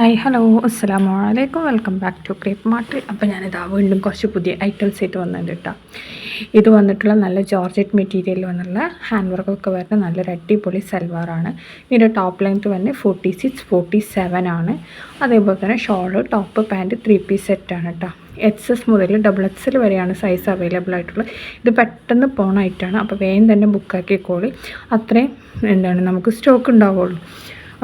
Hi hello അസ്സലാമു അലൈക്കും welcome back to Crepe Mart. അപ്പോൾ ഞാനിതാ വീണ്ടും കുറച്ച് പുതിയ ഐറ്റംസ് ആയിട്ട് വന്നിട്ടുണ്ട് കേട്ടോ. ഇത് വന്നിട്ടുള്ള നല്ല ജോർജറ്റ് മെറ്റീരിയൽ വന്നുള്ള ഹാൻഡ് വർക്കൊക്കെ വരുന്ന നല്ലൊരു അടിപൊളി സൽവാറാണ്. ഇതിൻ്റെ ടോപ്പ് ലെങ്ത്ത് വന്ന് 46-47 ആണ്. അതേപോലെ തന്നെ ഷോള് ടോപ്പ് പാൻറ്റ് 3 പീസ് സെറ്റാണ് കേട്ടോ. XS മുതൽ XXL വരെയാണ് സൈസ് അവൈലബിൾ ആയിട്ടുള്ളത്. ഇത് പെട്ടെന്ന് പോണ ഐറ്റമാണ്, അപ്പോൾ വേഗം തന്നെ ബുക്കാക്കിക്കോളി. അത്രയും നമുക്ക് സ്റ്റോക്ക് ഉണ്ടാവുള്ളൂ.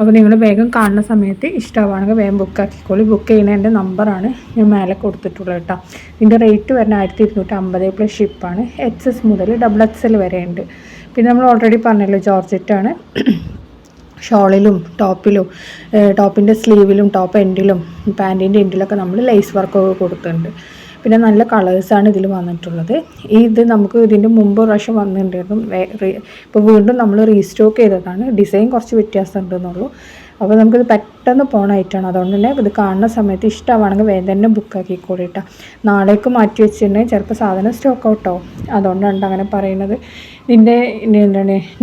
അപ്പോൾ നിങ്ങൾ വേഗം കാണുന്ന സമയത്ത് ഇഷ്ടമാണെങ്കിൽ വേഗം ബുക്കാക്കിക്കോളി. ബുക്ക് ചെയ്യുന്നതിൻ്റെ നമ്പറാണ് ഞാൻ മേലെ കൊടുത്തിട്ടുള്ളത് കേട്ടോ. ഇതിൻ്റെ റേറ്റ് വരുന്ന 1250 പ്ലസ് ഷിപ്പാണ്. XS മുതൽ XXL വരെ ഉണ്ട്. പിന്നെ നമ്മൾ ഓൾറെഡി പറഞ്ഞല്ലോ ജോർജറ്റാണ്. ഷോളിലും ടോപ്പിൻ്റെ സ്ലീവിലും ടോപ്പ് എൻഡിലും പാൻറ്റിൻ്റെ എൻഡിലൊക്കെ നമ്മൾ ലേസ് വർക്കൊക്കെ കൊടുത്തിട്ടുണ്ട്. പിന്നെ നല്ല കളേഴ്സാണ് ഇതിൽ വന്നിട്ടുള്ളത്. ഇത് നമുക്ക് ഇതിൻ്റെ മുമ്പ് പ്രാവശ്യം വന്നിട്ടുണ്ടായിരുന്നു. ഇപ്പോൾ വീണ്ടും നമ്മൾ റീസ്റ്റോക്ക് ചെയ്തതാണ്. ഡിസൈൻ കുറച്ച് വ്യത്യാസം ഉണ്ടെന്നുള്ളൂ. അപ്പോൾ നമുക്കിത് പെട്ടെന്ന് പോണ ഐറ്റമാണ്. അതുകൊണ്ട് തന്നെ ഇത് കാണുന്ന സമയത്ത് ഇഷ്ടമാണെങ്കിൽ വേഗം തന്നെ ബുക്കാക്കിക്കോളി കേട്ടോ. നാളേക്ക് മാറ്റി വെച്ചിട്ടുണ്ടെങ്കിൽ ചിലപ്പോൾ സാധനം സ്റ്റോക്ക് ഔട്ടാവും. അതുകൊണ്ടാണ് അങ്ങനെ പറയുന്നത്. ഇതിൻ്റെ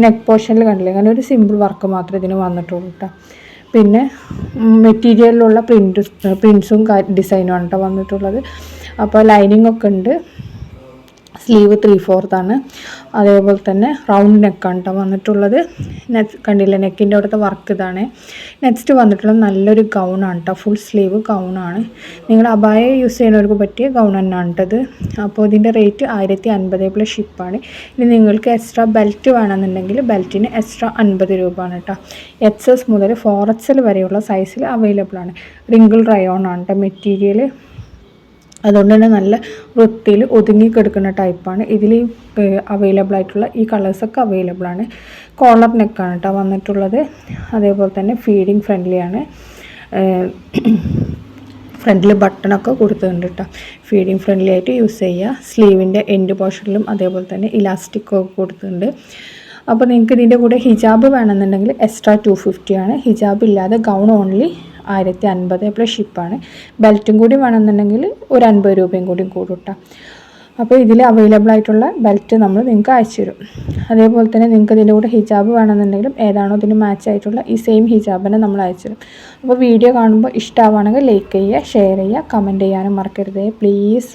നെക്ക് പോർഷനിൽ കണ്ടില്ലേ, അങ്ങനെ ഒരു സിമ്പിൾ വർക്ക് മാത്രമേ ഇതിന് വന്നിട്ടുള്ളൂ കേട്ടോ. പിന്നെ മെറ്റീരിയലിലുള്ള പ്രിൻസും ഡിസൈനുമാണ് കേട്ടോ വന്നിട്ടുള്ളത്. അപ്പോൾ ലൈനിങ് ഒക്കെ ഉണ്ട്. സ്ലീവ് 3/4 ആണ്. അതേപോലെ തന്നെ റൗണ്ട് നെക്കാണ് കേട്ടോ വന്നിട്ടുള്ളത്. കണ്ടില്ല, നെക്കിൻ്റെ അവിടുത്തെ വർക്ക് ഇതാണ്. നെക്സ്റ്റ് വന്നിട്ടുള്ളത് നല്ലൊരു ഗൗണാണ് കേട്ടോ. ഫുൾ സ്ലീവ് ഗൗണാണ്. നിങ്ങൾ അബായ യൂസ് ചെയ്യുന്നവർക്ക് പറ്റിയ ഗൗൺ തന്നെയാണ് കേട്ടത്. അപ്പോൾ ഇതിൻ്റെ റേറ്റ് 1050 പ്ലസ് ഷിപ്പാണ്. ഇനി നിങ്ങൾക്ക് എക്സ്ട്രാ ബെൽറ്റ് വേണമെന്നുണ്ടെങ്കിൽ ബെൽറ്റിന് എക്സ്ട്രാ 50 രൂപയാണ് കേട്ടോ. XS മുതൽ 4XL വരെയുള്ള സൈസിൽ അവൈലബിൾ ആണ്. റിങ്കിൾ റയോൺ ആണ് കേട്ടോ മെറ്റീരിയൽ. അതുകൊണ്ട് തന്നെ നല്ല വൃത്തിയിൽ ഒതുങ്ങിക്കെടുക്കുന്ന ടൈപ്പാണ്. ഇതിൽ അവൈലബിൾ ആയിട്ടുള്ള ഈ കളേഴ്സൊക്കെ അവൈലബിൾ ആണ്. കോളർ നെക്കാണ് കേട്ടോ വന്നിട്ടുള്ളത്. അതേപോലെ തന്നെ ഫീഡിങ് ഫ്രണ്ട്ലിയാണ്. ഫ്രണ്ടിൽ ബട്ടണൊക്കെ കൊടുത്തിട്ടുണ്ട് കേട്ടോ. ഫീഡിങ് ഫ്രണ്ട്ലി ആയിട്ട് യൂസ് ചെയ്യുക. സ്ലീവിൻ്റെ എൻഡ് പോർഷനിലും അതേപോലെ തന്നെ ഇലാസ്റ്റിക്കൊക്കെ കൊടുത്തിട്ടുണ്ട്. അപ്പോൾ നിങ്ങൾക്ക് ഇതിൻ്റെ കൂടെ ഹിജാബ് വേണമെന്നുണ്ടെങ്കിൽ എക്സ്ട്രാ 250 ആണ്. ഹിജാബ് ഇല്ലാതെ ഗൗൺ ഓൺലി 1050 പ്ലസ് ഷിപ്പാണ്. ബെൽറ്റും കൂടി വേണമെന്നുണ്ടെങ്കിൽ ഒരു 50 രൂപയും കൂടി കൂടും കേട്ടോ. അപ്പോൾ ഇതിൽ അവൈലബിൾ ആയിട്ടുള്ള ബെൽറ്റ് നമ്മൾ നിങ്ങൾക്ക് അയച്ചു തരും. അതേപോലെ തന്നെ നിങ്ങൾക്ക് ഇതിൻ്റെ കൂടെ ഹിജാബ് വേണമെന്നുണ്ടെങ്കിലും ഏതാണോ ഇതിന് മാച്ച് ആയിട്ടുള്ള ഈ സെയിം ഹിജാബിനെ നമ്മൾ അയച്ചു തരും. അപ്പോൾ വീഡിയോ കാണുമ്പോൾ ഇഷ്ടമാവുകയാണെങ്കിൽ ലൈക്ക് ചെയ്യുക, ഷെയർ ചെയ്യുക, കമൻറ്റ് ചെയ്യാനും മറക്കരുതേ പ്ലീസ്.